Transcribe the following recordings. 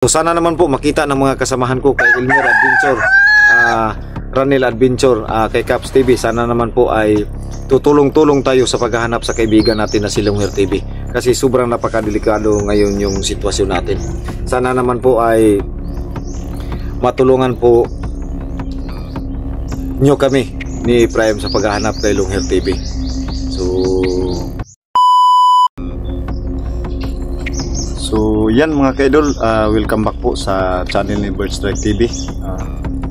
So sana naman po makita ng mga kasamahan ko kay Elmer Adventure, Ranel Adventure, kay Caps TV. Sana naman po ay tutulong-tulong tayo sa paghahanap sa kaibigan natin na si Longher TV. Kasi sobrang napakadelikado ngayon yung sitwasyon natin. Sana naman po ay matulungan po nyo kami ni Prime sa paghahanap kay Longher TV. So yan mga kaidol, welcome back po sa channel ni Birdstrike TV.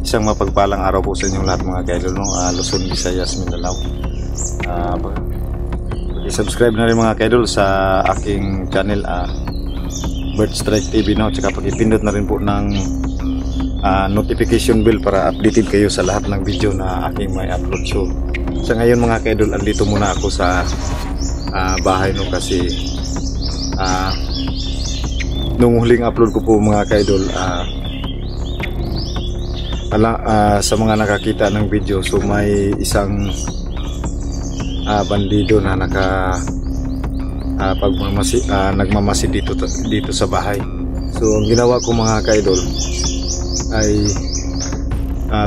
Isang mapagpalang araw po sa inyong lahat mga kaidol, no? Luzon, Visayas, Mindanao. Pag-subscribe na rin mga kaidol sa aking channel, Birdstrike TV, no? Tsaka pag-ipindot na rin po ng notification bell para updated kayo sa lahat ng video na aking may upload. So sa ngayon mga kaidol, andito muna ako sa bahay, no? Kasi nung huling upload ko po mga kaidol, sa mga nakakita ng video, so may isang bandido na nagmamasi dito sa bahay. So ang ginawa ko mga kaidol ay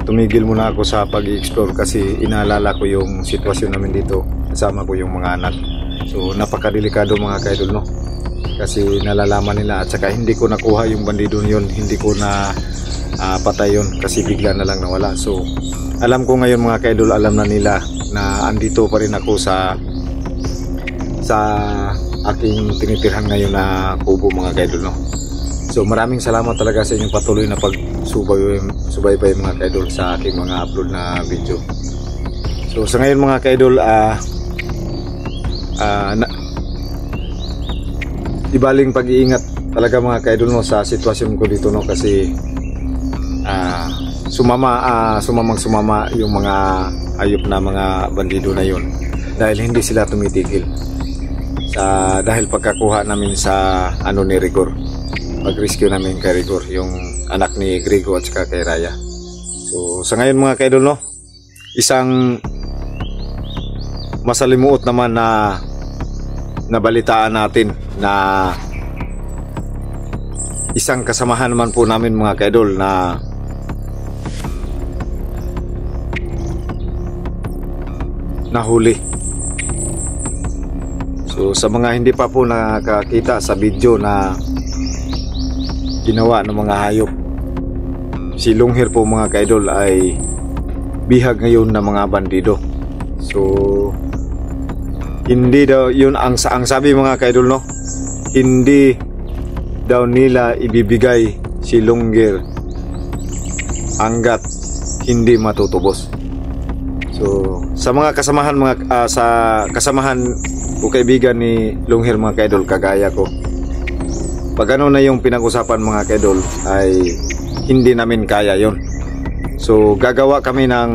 tumigil muna ako sa pag-i-explore kasi inaalala ko yung sitwasyon namin dito, kasama ko yung mga anak. So napakadelikado mga kaidol, no? Kasi nalalaman nila, at saka hindi ko nakuha yung bandido yun, hindi ko na patay yun kasi bigla na lang nawala. So alam ko ngayon mga kaidol, alam na nila na andito pa rin ako sa aking tinitirhan ngayon na kubo mga kaidol, no? So maraming salamat talaga sa inyong patuloy na pagsubaybay mga kaidol sa aking mga upload na video. So sa ngayon mga kaidol, ibaling pag-iingat talaga mga kaidol, no, sa sitwasyon ko dito, no? Kasi sumama yung mga ayop na mga bandido na yun dahil hindi sila tumitigil dahil pagkakuha namin sa ni Rigor, pag-rescue namin kay Rigor, yung anak ni Grego at saka kay Raya. So sa ngayon mga kaidol, no, isang masalimuot naman na nabalitaan natin na isang kasamahan naman po namin mga kaidol na nahuli. So sa mga hindi pa po nakakita sa video na ginawa ng mga hayop, si Longher po mga kaidol ay bihag ngayon ng mga bandido. So hindi daw yun ang sabi mga kaidol, no, hindi daw nila ibibigay si Longher hanggat hindi matutubos. So sa mga kasamahan sa kasamahan o kaibigan ni Longher mga kaidol, kagaya ko, pag ano na yung pinag-usapan mga kaidol ay hindi namin kaya yon. So gagawa kami ng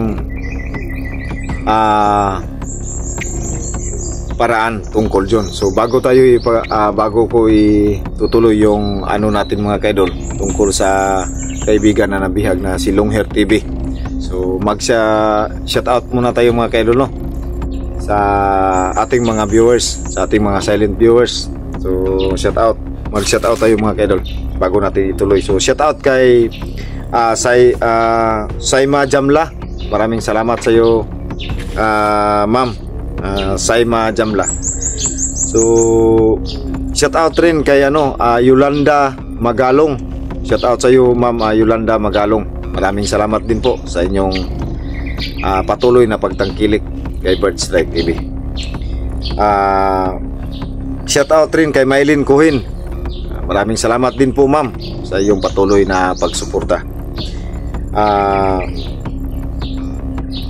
paraan tungkol dyan. So bago ko itutuloy yung natin mga kaidol tungkol sa kaibigan na nabihag na si Longher TV, so shout out muna tayo mga kaidol, no, sa ating mga viewers, sa ating mga silent viewers. So mag-shout out tayo mga kaidol bago natin ituloy. So shout out kay Saima Jamla, maraming salamat sa iyo ma'am, Saima Jamla. So shout out rin kay Yolanda Magalong, shout out sa iyo ma'am, Yolanda Magalong, maraming salamat din po sa inyong patuloy na pagtangkilik kay Birdstrike TV. Shout out rin kay Maylin Kuhin, maraming salamat din po ma'am sa iyong patuloy na pagsuporta.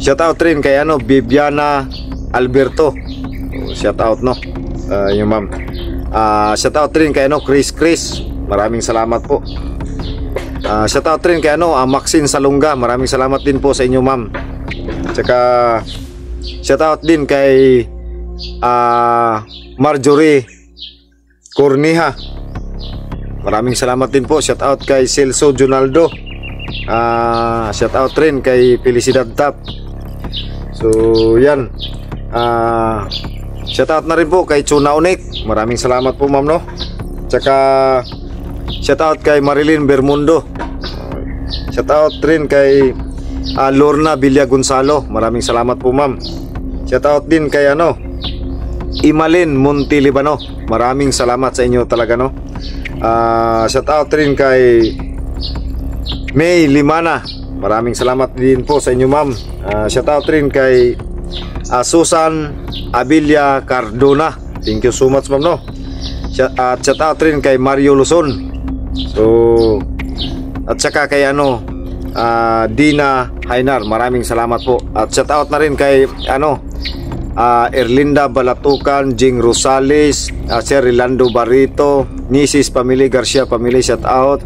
Shout out rin kay Viviana Alberto, shout out, no, yung ma'am. Shout out rin kay Chris, maraming salamat po. Shout out rin kay Maxine Salunga, maraming salamat din po sa inyo ma'am. Tsaka shout out din kay Marjorie Corniha, maraming salamat din po. Shout out kay Celso Jonaldo, shout out rin kay Felicidad Tap. So yan, shout out na rin po kay Chuna Unik, maraming salamat po ma'am, no. Tsaka Shout out kay Marilyn Bermundo. Shout out rin kay Lorna Villa Gonzalo. Maraming salamat po, ma'am. Shout out din kay Imalin Montilibano. Maraming salamat sa inyo talaga, no. Shout out rin kay May Limana. Maraming salamat din po sa inyo, ma'am. Shout out rin kay Susan Abilia Cardona. Thank you so much, ma'am, no. At shout out rin kay Mario Luzon. So, at saka kay Dina Hainar. Maraming salamat po. At shout out na rin kay Erlinda Balatukan, Jing Rosales, Sir Rolando Barrito, Nisis Pamili Garcia Pamili. Shout out.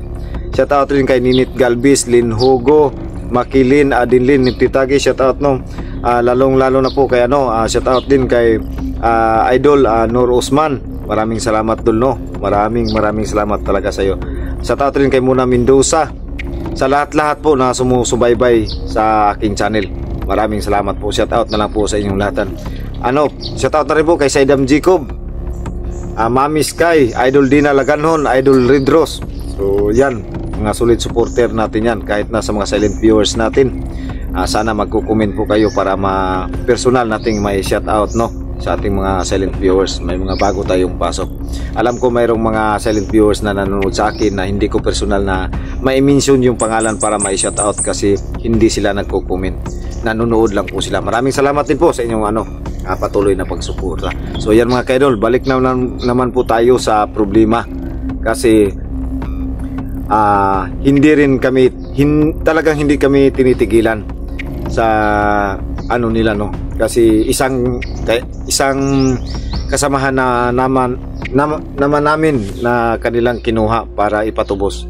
Shout out rin kay Ninit Galvis, Lin Hugo, Makilin, Adinlin Niptitagi. Shout out, no. Lalong lalo na po kay shout out din kay Idol Nur Usman. Maraming salamat dul, no. Maraming salamat talaga sa iyo. Shout out rin kay Muna Mendoza. Sa lahat-lahat po na sumusubaybay sa aking channel. Maraming salamat po. Shout out na lang po sa inyong lahatan. Shout out na rin po kay Saidam Jacob, Mami Sky, Idol Dina Laganhon, Idol Redros. So yan, mga solid supporter natin yan, kahit na sa mga silent viewers natin. Sana magko-comment po kayo para personal nating may shout out, no, sa ating mga silent viewers. May mga bago tayong pasok. Alam ko mayroong mga silent viewers na nanonood sa akin na hindi ko personal na mai-mention yung pangalan para may shout out kasi hindi sila nagko-comment. Nanonood lang po sila. Maraming salamat din po sa inyong patuloy na pagsuporta. So yan mga kaidol, balik na naman po tayo sa problema. Kasi talagang hindi kami tinitigilan sa nila, no. Kasi isang kasamahan na naman namin na kanilang kinuha para ipatubos.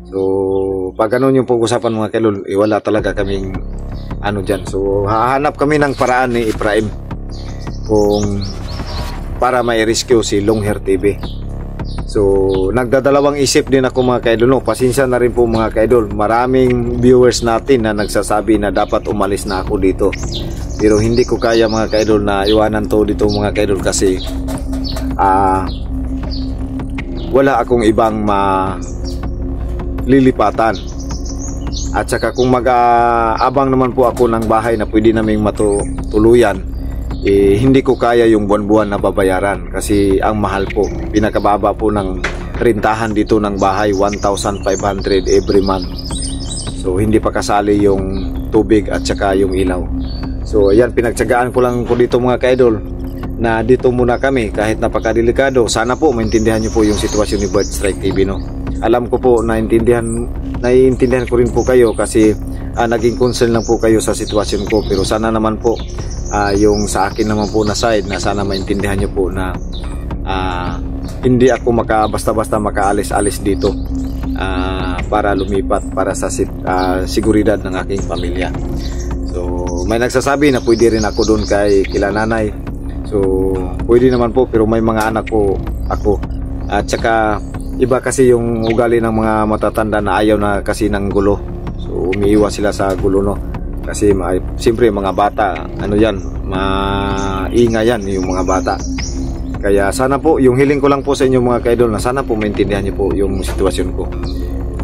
So pag ganun yung pag-usapan mga kaidol, wala talaga kaming dyan. So hahanap kami ng paraan ni Efraim para mai-rescue si Longhair TV. So nagdadalawang isip din ako mga kaidol, no. Pasensya na rin po mga kaidol. Maraming viewers natin na nagsasabi na dapat umalis na ako dito. Pero hindi ko kaya mga kaidol na iwanan to dito mga kaidol kasi wala akong ibang lilipatan. At saka kung mag-abang naman po ako ng bahay na pwede naming matuluyan, hindi ko kaya yung buwan-buwan na babayaran kasi ang mahal po. Pinakababa po ng rentahan dito ng bahay, 1,500 every month. So hindi pa kasali yung tubig at saka yung ilaw. So ayan, pinagtsagaan ko lang po dito mga kaidol na dito muna kami kahit napakadelikado. Sana po maintindihan nyo po yung sitwasyon ni Bird Strike TV, no. Alam ko po, naiintindihan ko rin po kayo kasi naging concern lang po kayo sa sitwasyon ko. Pero sana naman po yung sa akin naman po na side na sana maintindihan nyo po na hindi ako basta-basta makaalis-alis dito para lumipat para sa seguridad ng aking pamilya. So may nagsasabi na pwede rin ako doon kila nanay. So pwede naman po, pero may mga anak po ako. At saka iba kasi yung ugali ng mga matatanda na ayaw na kasi ng gulo. So umiiwas sila sa gulo, no. Kasi siyempre mga bata, maingay yan yung mga bata. Kaya sana po, yung hiling ko lang po sa inyo mga kaidol na sana po maintindihan niyo po yung sitwasyon ko.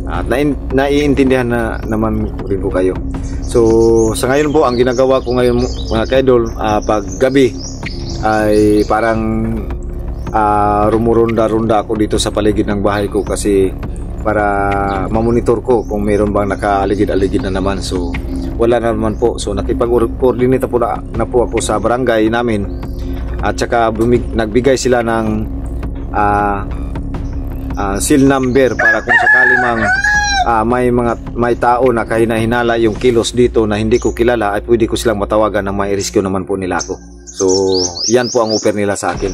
At naiintindihan na naman rin po kayo. So sa ngayon po, ang ginagawa ko ngayon mga kaidol, pag gabi ay parang rumurunda-runda ako dito sa paligid ng bahay ko kasi para mamonitor ko kung mayroon bang nakaaligid-aligid na naman. So wala na naman po. So nakipag-coordinate po na po ako sa barangay namin at saka nagbigay sila ng seal number para kung sakali mang may tao na kahina-hinala yung kilos dito na hindi ko kilala ay pwede ko silang matawagan na may rescue naman po nila ako. So yan po ang offer nila sa akin.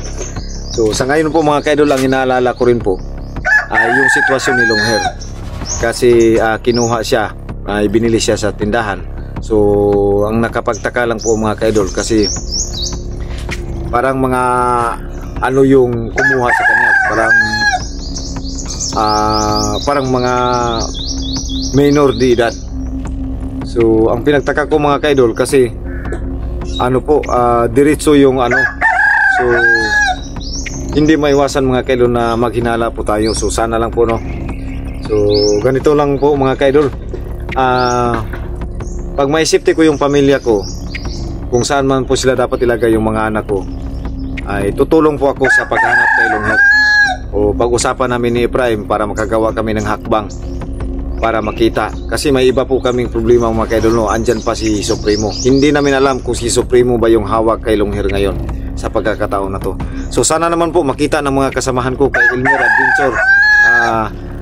So sa ngayon po mga kaidol, ang inaalala ko rin po yung sitwasyon ni Longhair kasi kinuha siya, binili siya sa tindahan. So ang nakapagtaka lang po mga kaidol kasi parang mga yung kumuha sa kanya, parang mga minor de edad. So ang pinagtaka ko mga kaidol kasi diretso yung so hindi maiwasan mga kaidol na maghinala po tayo. So sana lang po, no, So ganito lang po mga ka-idol. Pag may safety ko yung pamilya ko, kung saan man po sila dapat ilagay yung mga anak ko, ay tutulong po ako sa paghanap kay Longher. O pag-usapan namin ni Efraim para makagawa kami ng hakbang para makita. Kasi may iba po kaming problema mga ka-idol, no? Andyan pa si Supremo. Hindi namin alam kung si Supremo ba yung hawak kay Longher ngayon sa pagkakataon na to. So sana naman po makita ng mga kasamahan ko kay Elmer Adventure,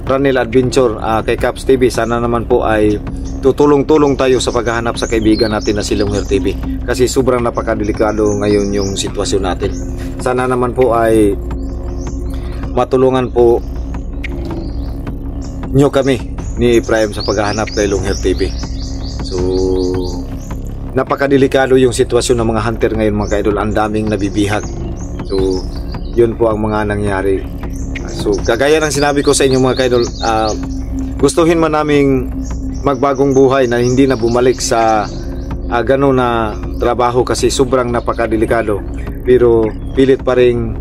Ranel Adventure, kay Caps TV. Sana naman po ay tutulong-tulong tayo sa paghahanap sa kaibigan natin na si Longher TV. Kasi sobrang napakadelikado ngayon yung sitwasyon natin. Sana naman po ay matulungan po nyo kami ni Efraim sa paghahanap kay Longher TV. So napakadelikado yung sitwasyon ng mga hunter ngayon mga ka-idol. Ang daming nabibihag. So yun po ang mga nangyari. So kagaya ng sinabi ko sa inyo mga ka-idol, gustuhin man naming magbagong buhay na hindi na bumalik sa gano'n na trabaho kasi sobrang napakadelikado, pero pilit pa rin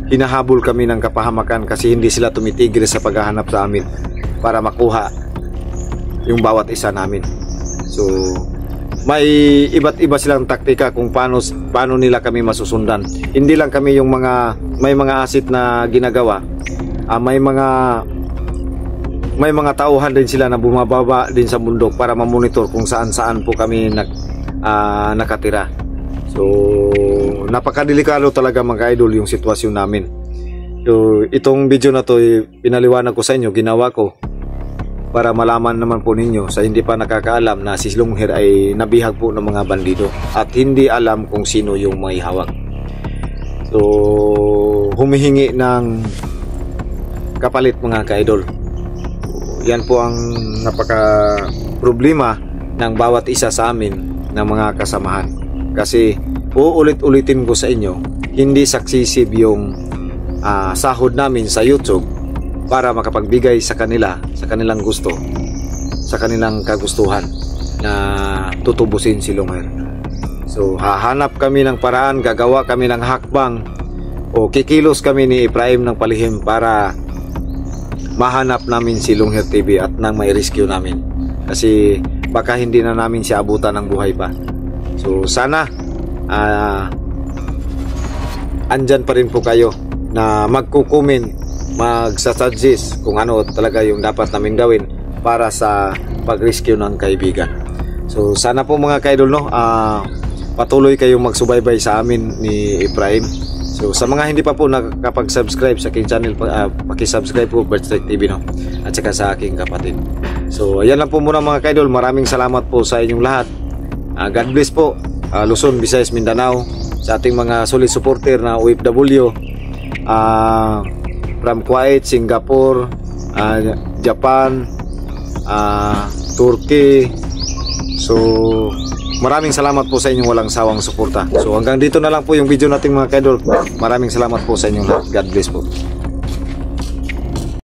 hinahabol kami ng kapahamakan kasi hindi sila tumitigil sa paghahanap sa amin para makuha yung bawat isa namin. So may iba't iba silang taktika kung paano nila kami masusundan. Hindi lang kami yung may mga asit na ginagawa, may mga tauhan din sila na bumababa din sa bundok para mamonitor kung saan po kami nakatira. So napakadelikado talaga mga idol yung sitwasyon namin. So itong video na to pinaliwanag ko sa inyo, ginawa ko para malaman naman po ninyo sa hindi pa nakakaalam na si Longher ay nabihag po ng mga bandido at hindi alam kung sino yung may hawak. So humihingi ng kapalit mga ka-idol. Yan po ang napaka problema ng bawat isa sa amin ng mga kasamahan. Kasi uulit-ulitin ko sa inyo, hindi successive yung sahod namin sa YouTube para makapagbigay sa kanila, sa kanilang gusto, sa kanilang kagustuhan na tutubusin si Longher. So hahanap kami ng paraan, gagawa kami ng hakbang o kikilos kami ni Efraim ng palihim para mahanap namin si Longher TV at nang may rescue namin. Kasi baka hindi na namin siya abutan ng buhay pa. So sana andyan pa rin po kayo na magko-comment, magsa-suggest kung ano talaga yung dapat namin gawin para sa pag-rescue ng kaibigan. So sana po mga ka-idol, no, patuloy kayong magsubaybay sa amin ni Efraim. So sa mga hindi pa po nakapag-subscribe sa aking channel, paki-subscribe po Birdstrike TV, no, at saka sa aking kapatid. So ayan lang po muna mga ka-idol. Maraming salamat po sa inyong lahat. God bless po, Luzon, Visayas, Mindanao, sa ating mga solid supporter na OFW from Kuwait, Singapore, Japan, Turkey. So maraming salamat po sa inyong walang sawang suporta. So hanggang dito na lang po yung video nating mga ka-idol. Maraming salamat po sa inyong lahat. God bless po.